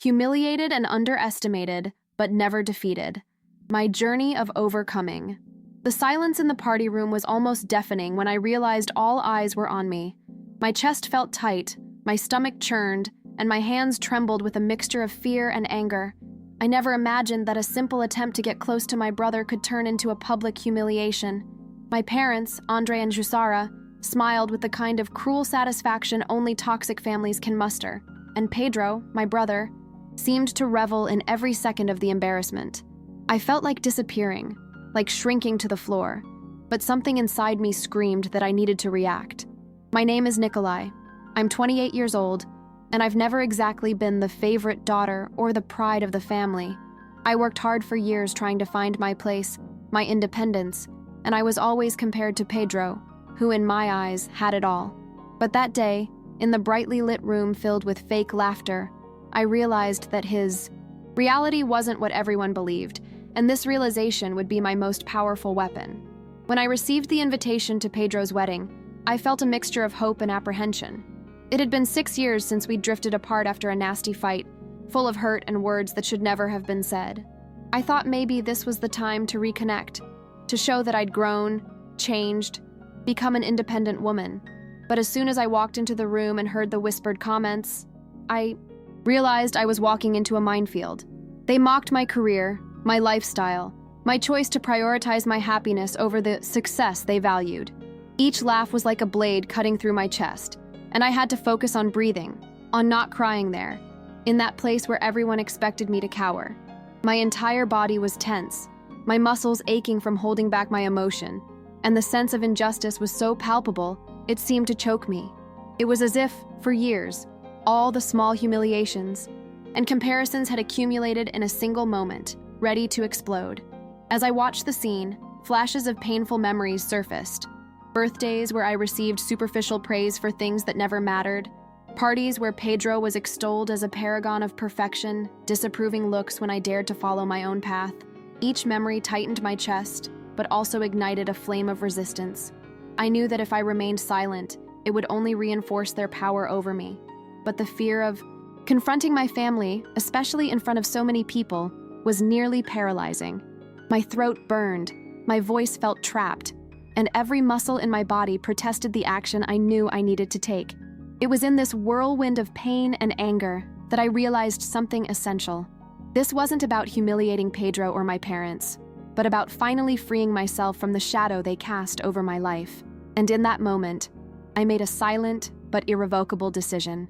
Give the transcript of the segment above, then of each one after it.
Humiliated and underestimated, but never defeated. My journey of overcoming. The silence in the party room was almost deafening when I realized all eyes were on me. My chest felt tight, my stomach churned, and my hands trembled with a mixture of fear and anger. I never imagined that a simple attempt to get close to my brother could turn into a public humiliation. My parents, Andre and Jusara, smiled with the kind of cruel satisfaction only toxic families can muster, and Pedro, my brother, seemed to revel in every second of the embarrassment. I felt like disappearing, like shrinking to the floor, but something inside me screamed that I needed to react. My name is Nikolai. I'm 28 years old, and I've never exactly been the favorite daughter or the pride of the family. I worked hard for years trying to find my place, my independence, and I was always compared to Pedro, who in my eyes had it all. But that day, in the brightly lit room filled with fake laughter, I realized that his reality wasn't what everyone believed, and this realization would be my most powerful weapon. When I received the invitation to Pedro's wedding, I felt a mixture of hope and apprehension. It had been 6 years since we'd drifted apart after a nasty fight, full of hurt and words that should never have been said. I thought maybe this was the time to reconnect, to show that I'd grown, changed, become an independent woman. But as soon as I walked into the room and heard the whispered comments, I realized I was walking into a minefield. They mocked my career, my lifestyle, my choice to prioritize my happiness over the success they valued. Each laugh was like a blade cutting through my chest, and I had to focus on breathing, on not crying there, in that place where everyone expected me to cower. My entire body was tense, my muscles aching from holding back my emotion, and the sense of injustice was so palpable, it seemed to choke me. It was as if, for years, all the small humiliations and comparisons had accumulated in a single moment, ready to explode. As I watched the scene, flashes of painful memories surfaced. Birthdays where I received superficial praise for things that never mattered. Parties where Pedro was extolled as a paragon of perfection, disapproving looks when I dared to follow my own path. Each memory tightened my chest, but also ignited a flame of resistance. I knew that if I remained silent, it would only reinforce their power over me. But the fear of confronting my family, especially in front of so many people, was nearly paralyzing. My throat burned, my voice felt trapped, and every muscle in my body protested the action I knew I needed to take. It was in this whirlwind of pain and anger that I realized something essential. This wasn't about humiliating Pedro or my parents, but about finally freeing myself from the shadow they cast over my life. And in that moment, I made a silent but irrevocable decision.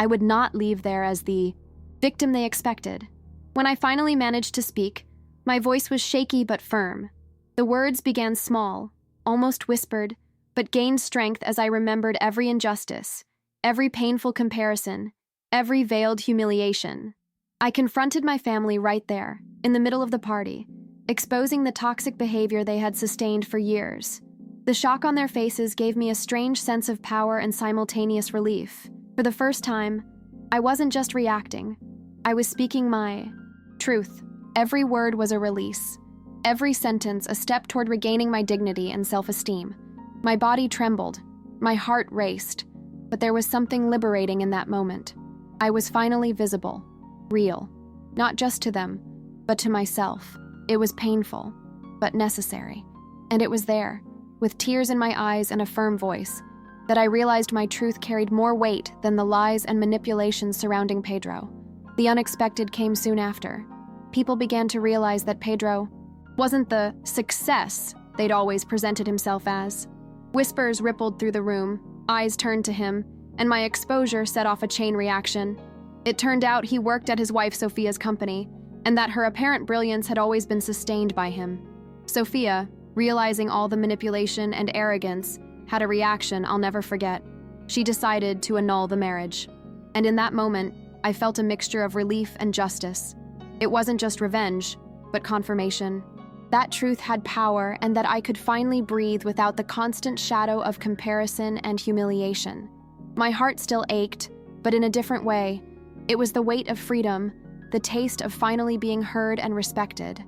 I would not leave there as the victim they expected. When I finally managed to speak, my voice was shaky but firm. The words began small, almost whispered, but gained strength as I remembered every injustice, every painful comparison, every veiled humiliation. I confronted my family right there, in the middle of the party, exposing the toxic behavior they had sustained for years. The shock on their faces gave me a strange sense of power and simultaneous relief. For the first time, I wasn't just reacting. I was speaking my truth. Every word was a release. Every sentence a step toward regaining my dignity and self-esteem. My body trembled. My heart raced. But there was something liberating in that moment. I was finally visible, real. Not just to them, but to myself. It was painful, but necessary. And it was there, with tears in my eyes and a firm voice, that I realized my truth carried more weight than the lies and manipulations surrounding Pedro. The unexpected came soon after. People began to realize that Pedro wasn't the success they'd always presented himself as. Whispers rippled through the room, eyes turned to him, and my exposure set off a chain reaction. It turned out he worked at his wife Sophia's company, and that her apparent brilliance had always been sustained by him. Sophia, realizing all the manipulation and arrogance, had a reaction I'll never forget. She decided to annul the marriage. And in that moment, I felt a mixture of relief and justice. It wasn't just revenge, but confirmation. That truth had power and that I could finally breathe without the constant shadow of comparison and humiliation. My heart still ached, but in a different way. It was the weight of freedom, the taste of finally being heard and respected.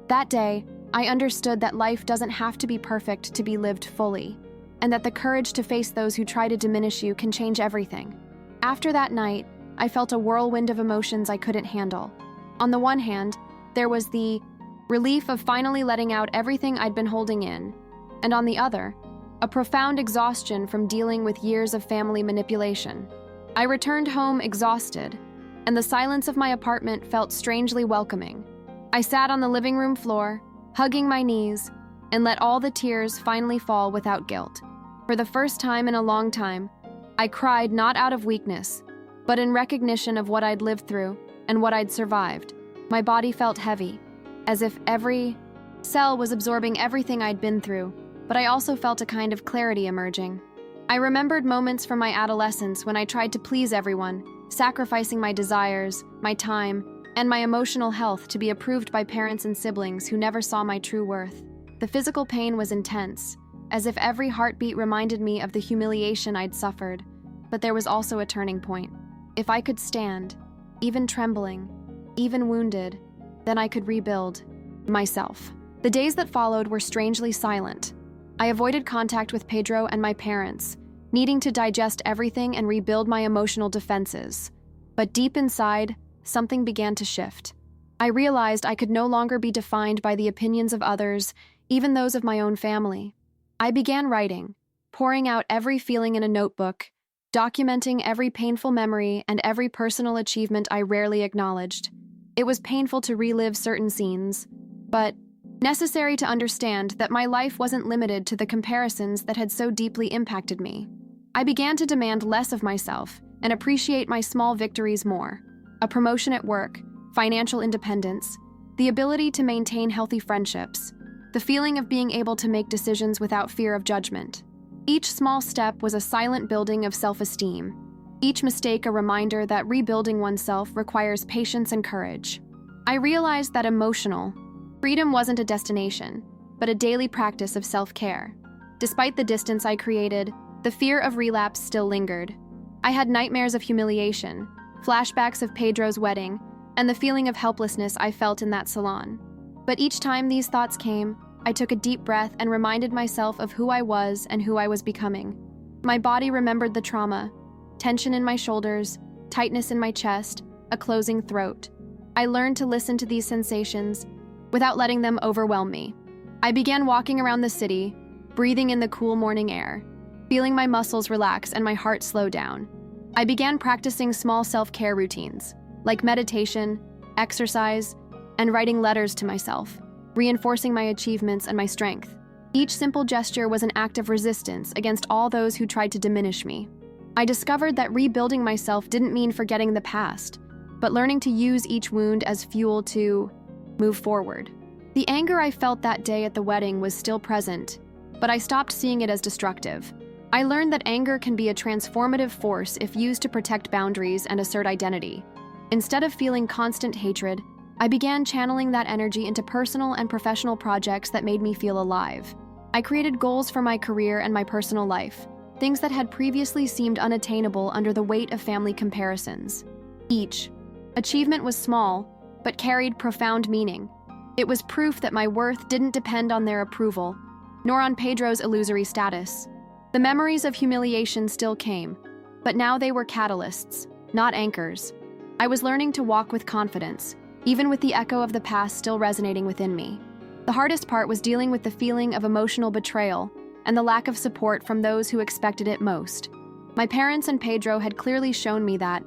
That day, I understood that life doesn't have to be perfect to be lived fully, and that the courage to face those who try to diminish you can change everything. After that night, I felt a whirlwind of emotions I couldn't handle. On the one hand, there was the relief of finally letting out everything I'd been holding in, and on the other, a profound exhaustion from dealing with years of family manipulation. I returned home exhausted, and the silence of my apartment felt strangely welcoming. I sat on the living room floor, hugging my knees, and let all the tears finally fall without guilt. For the first time in a long time, I cried not out of weakness, but in recognition of what I'd lived through and what I'd survived. My body felt heavy, as if every cell was absorbing everything I'd been through, but I also felt a kind of clarity emerging. I remembered moments from my adolescence when I tried to please everyone, sacrificing my desires, my time, and my emotional health to be approved by parents and siblings who never saw my true worth. The physical pain was intense, as if every heartbeat reminded me of the humiliation I'd suffered, but there was also a turning point. If I could stand, even trembling, even wounded, then I could rebuild myself. The days that followed were strangely silent. I avoided contact with Pedro and my parents, needing to digest everything and rebuild my emotional defenses. But deep inside, something began to shift. I realized I could no longer be defined by the opinions of others, even those of my own family. I began writing, pouring out every feeling in a notebook, documenting every painful memory and every personal achievement I rarely acknowledged. It was painful to relive certain scenes, but necessary to understand that my life wasn't limited to the comparisons that had so deeply impacted me. I began to demand less of myself and appreciate my small victories more. A promotion at work, financial independence, the ability to maintain healthy friendships, the feeling of being able to make decisions without fear of judgment. Each small step was a silent building of self-esteem, each mistake a reminder that rebuilding oneself requires patience and courage. I realized that emotional freedom wasn't a destination, but a daily practice of self-care. Despite the distance I created, the fear of relapse still lingered. I had nightmares of humiliation, flashbacks of Pedro's wedding, and the feeling of helplessness I felt in that salon. But each time these thoughts came, I took a deep breath and reminded myself of who I was and who I was becoming. My body remembered the trauma, tension in my shoulders, tightness in my chest, a closing throat. I learned to listen to these sensations without letting them overwhelm me. I began walking around the city, breathing in the cool morning air, feeling my muscles relax and my heart slow down. I began practicing small self-care routines, like meditation, exercise, and writing letters to myself, reinforcing my achievements and my strength. Each simple gesture was an act of resistance against all those who tried to diminish me. I discovered that rebuilding myself didn't mean forgetting the past, but learning to use each wound as fuel to move forward. The anger I felt that day at the wedding was still present, but I stopped seeing it as destructive. I learned that anger can be a transformative force if used to protect boundaries and assert identity. Instead of feeling constant hatred, I began channeling that energy into personal and professional projects that made me feel alive. I created goals for my career and my personal life, things that had previously seemed unattainable under the weight of family comparisons. Each achievement was small, but carried profound meaning. It was proof that my worth didn't depend on their approval, nor on Pedro's illusory status. The memories of humiliation still came, but now they were catalysts, not anchors. I was learning to walk with confidence, even with the echo of the past still resonating within me. The hardest part was dealing with the feeling of emotional betrayal and the lack of support from those who expected it most. My parents and Pedro had clearly shown me that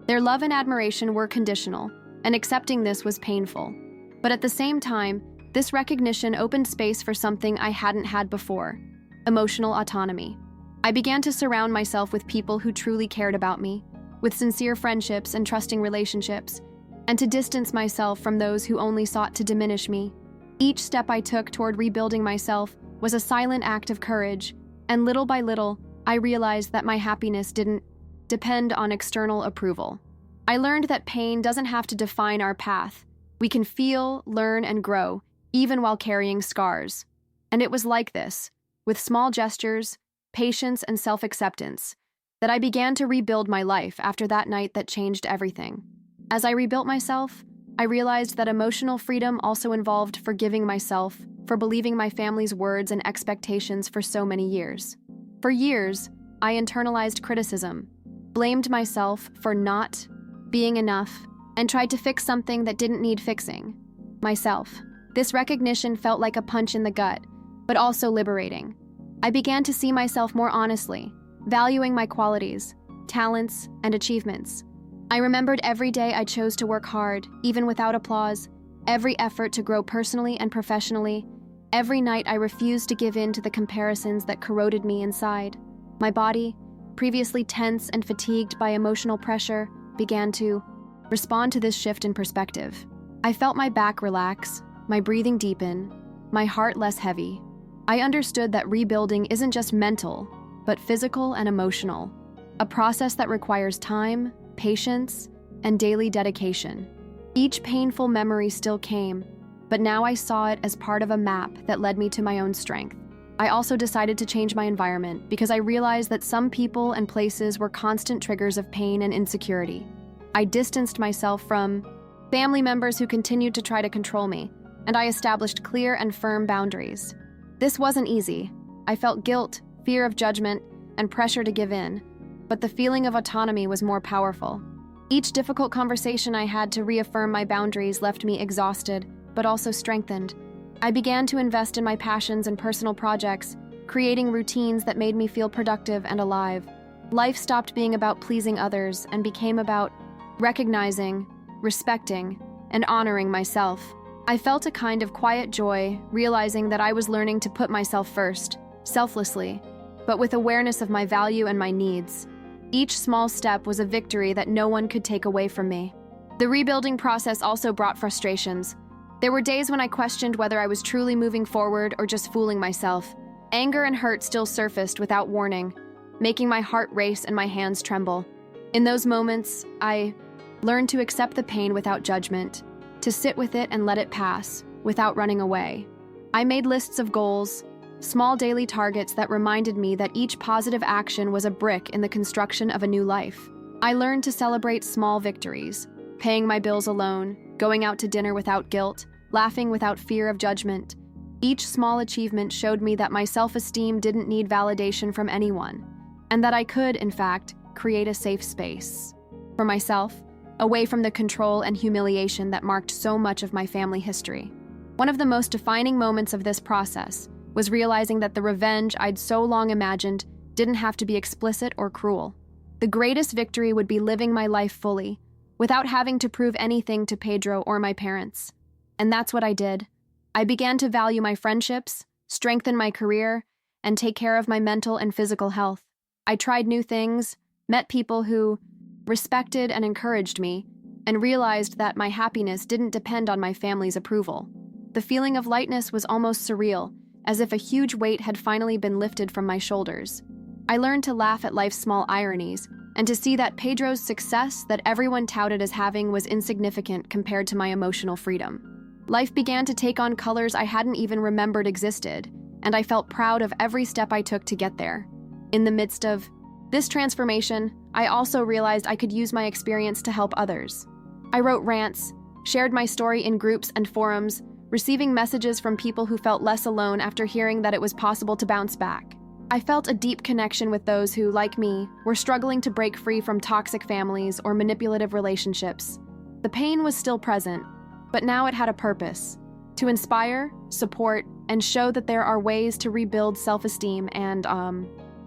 their love and admiration were conditional, and accepting this was painful. But at the same time, this recognition opened space for something I hadn't had before: emotional autonomy. I began to surround myself with people who truly cared about me, with sincere friendships and trusting relationships, and to distance myself from those who only sought to diminish me. Each step I took toward rebuilding myself was a silent act of courage, and little by little, I realized that my happiness didn't depend on external approval. I learned that pain doesn't have to define our path. We can feel, learn, and grow, even while carrying scars. And it was like this, with small gestures, patience, and self-acceptance, that I began to rebuild my life after that night that changed everything. As I rebuilt myself, I realized that emotional freedom also involved forgiving myself for believing my family's words and expectations for so many years. For years, I internalized criticism, blamed myself for not being enough, and tried to fix something that didn't need fixing. Myself. This recognition felt like a punch in the gut, but also liberating. I began to see myself more honestly, valuing my qualities, talents, and achievements. I remembered every day I chose to work hard, even without applause, every effort to grow personally and professionally, every night I refused to give in to the comparisons that corroded me inside. My body, previously tense and fatigued by emotional pressure, began to respond to this shift in perspective. I felt my back relax, my breathing deepen, my heart less heavy. I understood that rebuilding isn't just mental, but physical and emotional, a process that requires time, patience, and daily dedication. Each painful memory still came, but now I saw it as part of a map that led me to my own strength. I also decided to change my environment because I realized that some people and places were constant triggers of pain and insecurity. I distanced myself from family members who continued to try to control me, and I established clear and firm boundaries. This wasn't easy. I felt guilt, fear of judgment, and pressure to give in, but the feeling of autonomy was more powerful. Each difficult conversation I had to reaffirm my boundaries left me exhausted, but also strengthened. I began to invest in my passions and personal projects, creating routines that made me feel productive and alive. Life stopped being about pleasing others and became about recognizing, respecting, and honoring myself. I felt a kind of quiet joy, realizing that I was learning to put myself first, selflessly, but with awareness of my value and my needs. Each small step was a victory that no one could take away from me. The rebuilding process also brought frustrations. There were days when I questioned whether I was truly moving forward or just fooling myself. Anger and hurt still surfaced without warning, making my heart race and my hands tremble. In those moments, I learned to accept the pain without judgment, to sit with it and let it pass, without running away. I made lists of goals, small daily targets that reminded me that each positive action was a brick in the construction of a new life. I learned to celebrate small victories, paying my bills alone, going out to dinner without guilt, laughing without fear of judgment. Each small achievement showed me that my self-esteem didn't need validation from anyone, and that I could, in fact, create a safe space for myself, away from the control and humiliation that marked so much of my family history. One of the most defining moments of this process was realizing that the revenge I'd so long imagined didn't have to be explicit or cruel. The greatest victory would be living my life fully, without having to prove anything to Pedro or my parents. And that's what I did. I began to value my friendships, strengthen my career, and take care of my mental and physical health. I tried new things, met people who respected and encouraged me, and realized that my happiness didn't depend on my family's approval. The feeling of lightness was almost surreal, as if a huge weight had finally been lifted from my shoulders. I learned to laugh at life's small ironies, and to see that Pedro's success that everyone touted as having was insignificant compared to my emotional freedom. Life began to take on colors I hadn't even remembered existed, and I felt proud of every step I took to get there. In the midst of this transformation, I also realized I could use my experience to help others. I wrote rants, shared my story in groups and forums, receiving messages from people who felt less alone after hearing that it was possible to bounce back. I felt a deep connection with those who, like me, were struggling to break free from toxic families or manipulative relationships. The pain was still present, but now it had a purpose: to inspire, support, and show that there are ways to rebuild self-esteem and,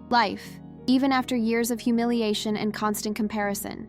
life, even after years of humiliation and constant comparison.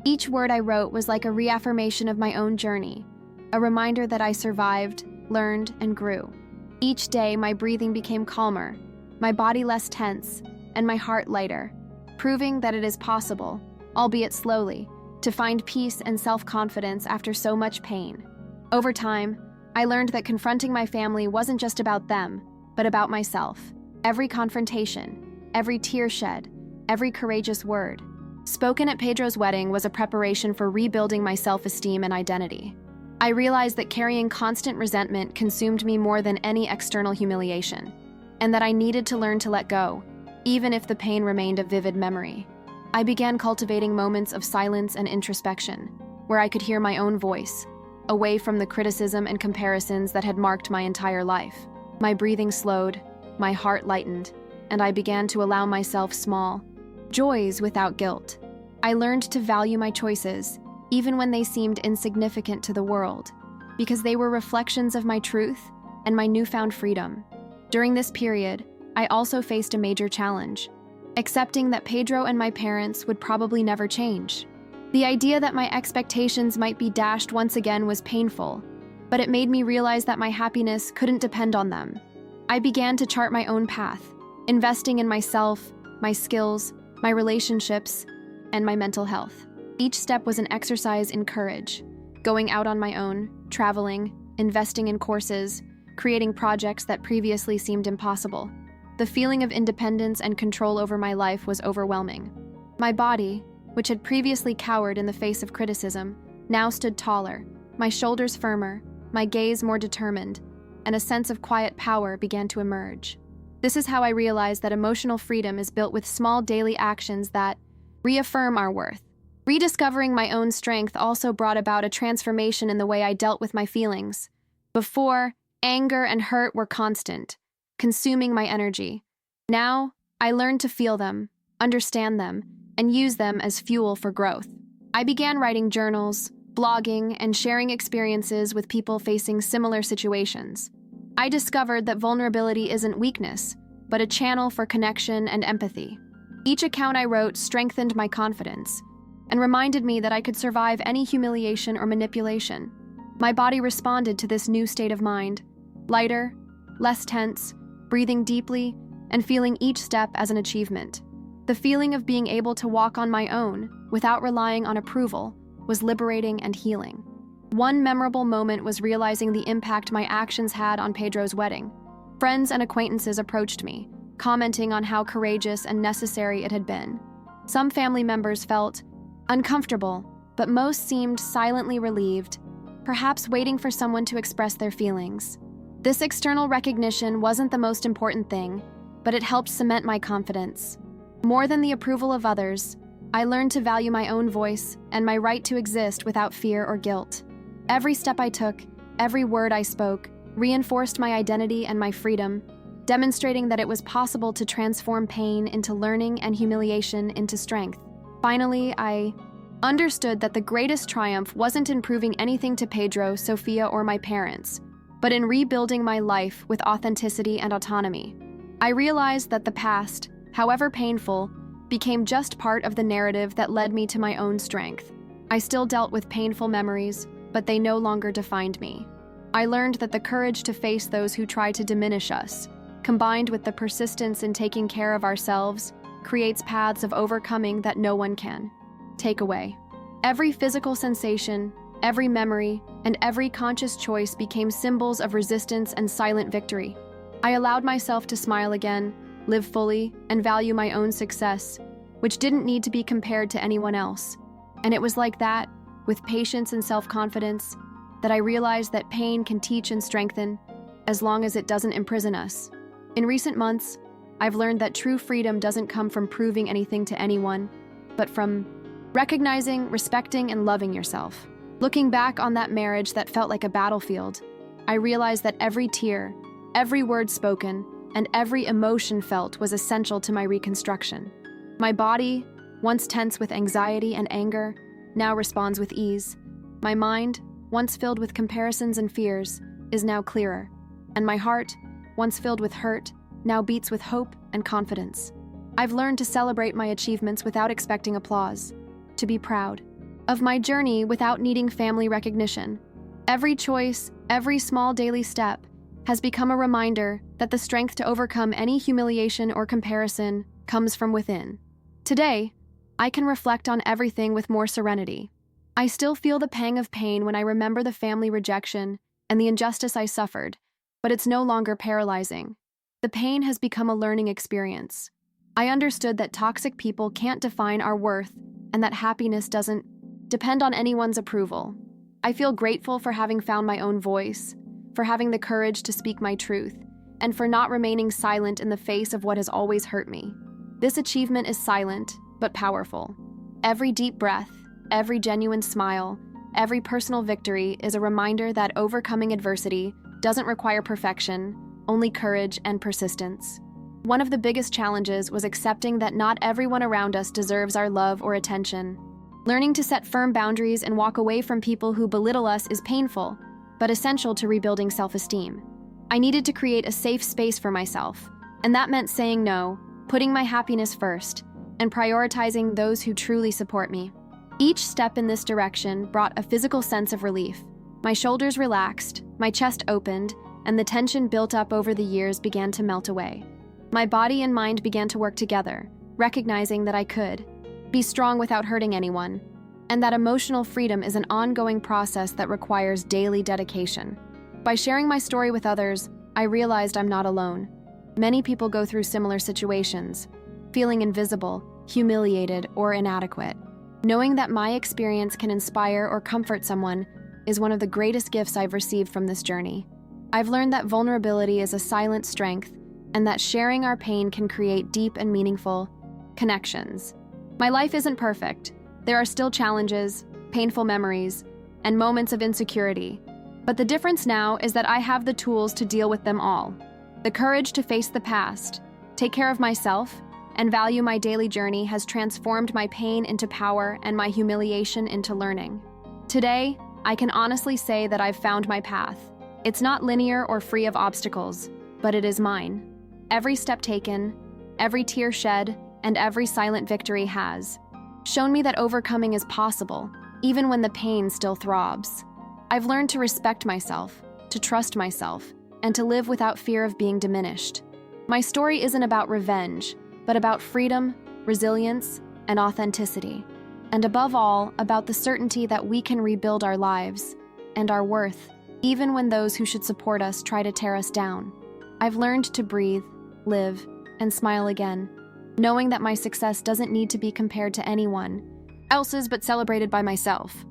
Each word I wrote was like a reaffirmation of my own journey, a reminder that I survived, learned, and grew. Each day, my breathing became calmer, my body less tense, and my heart lighter, proving that it is possible, albeit slowly, to find peace and self-confidence after so much pain. Over time, I learned that confronting my family wasn't just about them, but about myself. Every confrontation, every tear shed, every courageous word spoken at Pedro's wedding was a preparation for rebuilding my self-esteem and identity. I realized that carrying constant resentment consumed me more than any external humiliation, and that I needed to learn to let go, even if the pain remained a vivid memory. I began cultivating moments of silence and introspection, where I could hear my own voice, away from the criticism and comparisons that had marked my entire life. My breathing slowed, my heart lightened, and I began to allow myself small joys without guilt. I learned to value my choices, even when they seemed insignificant to the world, because they were reflections of my truth and my newfound freedom. During this period, I also faced a major challenge, accepting that Pedro and my parents would probably never change. The idea that my expectations might be dashed once again was painful, but it made me realize that my happiness couldn't depend on them. I began to chart my own path, investing in myself, my skills, my relationships, and my mental health. Each step was an exercise in courage, going out on my own, traveling, investing in courses, creating projects that previously seemed impossible. The feeling of independence and control over my life was overwhelming. My body, which had previously cowered in the face of criticism, now stood taller, my shoulders firmer, my gaze more determined, and a sense of quiet power began to emerge. This is how I realized that emotional freedom is built with small daily actions that reaffirm our worth. Rediscovering my own strength also brought about a transformation in the way I dealt with my feelings. Before, anger and hurt were constant, consuming my energy. Now, I learned to feel them, understand them, and use them as fuel for growth. I began writing journals, blogging, and sharing experiences with people facing similar situations. I discovered that vulnerability isn't weakness, but a channel for connection and empathy. Each account I wrote strengthened my confidence and reminded me that I could survive any humiliation or manipulation. My body responded to this new state of mind, lighter, less tense, breathing deeply, and feeling each step as an achievement. The feeling of being able to walk on my own, without relying on approval, was liberating and healing. One memorable moment was realizing the impact my actions had on Pedro's wedding. Friends and acquaintances approached me, commenting on how courageous and necessary it had been. Some family members felt uncomfortable, but most seemed silently relieved, perhaps waiting for someone to express their feelings. This external recognition wasn't the most important thing, but it helped cement my confidence. More than the approval of others, I learned to value my own voice and my right to exist without fear or guilt. Every step I took, every word I spoke, reinforced my identity and my freedom, demonstrating that it was possible to transform pain into learning and humiliation into strength. Finally, I understood that the greatest triumph wasn't in proving anything to Pedro, Sophia, or my parents, but in rebuilding my life with authenticity and autonomy. I realized that the past, however painful, became just part of the narrative that led me to my own strength. I still dealt with painful memories, but they no longer defined me. I learned that the courage to face those who try to diminish us, combined with the persistence in taking care of ourselves, creates paths of overcoming that no one can take away. Every physical sensation, every memory, and every conscious choice became symbols of resistance and silent victory. I allowed myself to smile again, live fully, and value my own success, which didn't need to be compared to anyone else. And it was like that, with patience and self-confidence, that I realized that pain can teach and strengthen as long as it doesn't imprison us. In recent months, I've learned that true freedom doesn't come from proving anything to anyone, but from recognizing, respecting, and loving yourself. Looking back on that marriage that felt like a battlefield, I realized that every tear, every word spoken, and every emotion felt was essential to my reconstruction. My body, once tense with anxiety and anger, now responds with ease. My mind, once filled with comparisons and fears, is now clearer. And my heart, once filled with hurt, now beats with hope and confidence. I've learned to celebrate my achievements without expecting applause, to be proud of my journey without needing family recognition. Every choice, every small daily step, has become a reminder that the strength to overcome any humiliation or comparison comes from within. Today, I can reflect on everything with more serenity. I still feel the pang of pain when I remember the family rejection and the injustice I suffered, but it's no longer paralyzing. The pain has become a learning experience. I understood that toxic people can't define our worth and that happiness doesn't depend on anyone's approval. I feel grateful for having found my own voice, for having the courage to speak my truth, and for not remaining silent in the face of what has always hurt me. This achievement is silent, but powerful. Every deep breath, every genuine smile, every personal victory is a reminder that overcoming adversity doesn't require perfection, only courage and persistence. One of the biggest challenges was accepting that not everyone around us deserves our love or attention. Learning to set firm boundaries and walk away from people who belittle us is painful, but essential to rebuilding self-esteem. I needed to create a safe space for myself, and that meant saying no, putting my happiness first, and prioritizing those who truly support me. Each step in this direction brought a physical sense of relief. My shoulders relaxed, my chest opened, and the tension built up over the years began to melt away. My body and mind began to work together, recognizing that I could be strong without hurting anyone, and that emotional freedom is an ongoing process that requires daily dedication. By sharing my story with others, I realized I'm not alone. Many people go through similar situations, feeling invisible, humiliated, or inadequate. Knowing that my experience can inspire or comfort someone is one of the greatest gifts I've received from this journey. I've learned that vulnerability is a silent strength, and that sharing our pain can create deep and meaningful connections. My life isn't perfect. There are still challenges, painful memories, and moments of insecurity. But the difference now is that I have the tools to deal with them all. The courage to face the past, take care of myself, and value my daily journey has transformed my pain into power and my humiliation into learning. Today, I can honestly say that I've found my path. It's not linear or free of obstacles, but it is mine. Every step taken, every tear shed, and every silent victory has shown me that overcoming is possible, even when the pain still throbs. I've learned to respect myself, to trust myself, and to live without fear of being diminished. My story isn't about revenge, but about freedom, resilience, and authenticity. And above all, about the certainty that we can rebuild our lives and our worth, even when those who should support us try to tear us down. I've learned to breathe, live, and smile again, knowing that my success doesn't need to be compared to anyone else's but celebrated by myself.